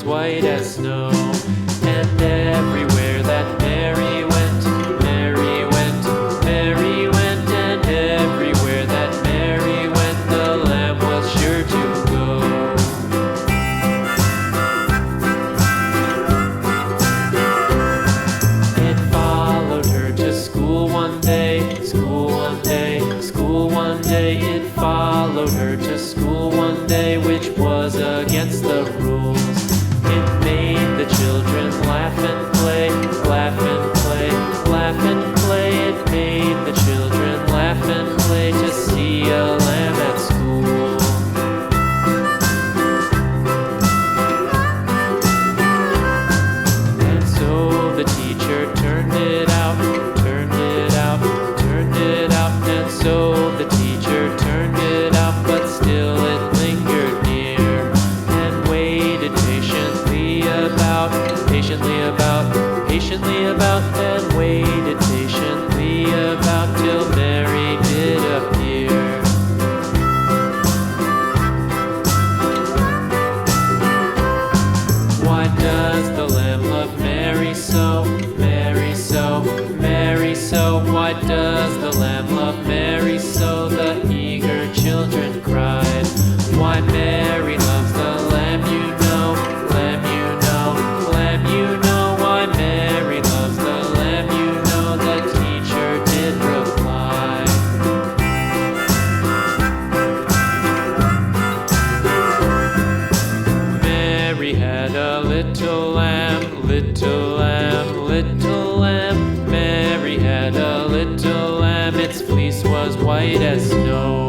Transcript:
was white as snow. And everywhere that Mary went, Mary went, Mary went, and everywhere that Mary went, the lamb was sure to go. It followed her to school one day, school one day, school one day. It followed her to school one day, which was against the rules. It made the children laugh and play, laugh and play, laugh and play. It made the children laugh and play to see a lamb at school. And so the teacher turned it out, turned it out, turned it out. And so the teacher turned it out, but still it lingered near and waited patiently about, and waited patiently about till Mary did appear. Why does the lamb love Mary so, Mary so, Mary so? Why does the lamb love Mary so? The eager children cried. Why Mary loves the lamb, you know, lamb, you know, lamb, you know. Why Mary loves the lamb, you know, the teacher did reply. Mary had a little lamb, little lamb, little lamb. Mary had a little lamb, its fleece was white as snow.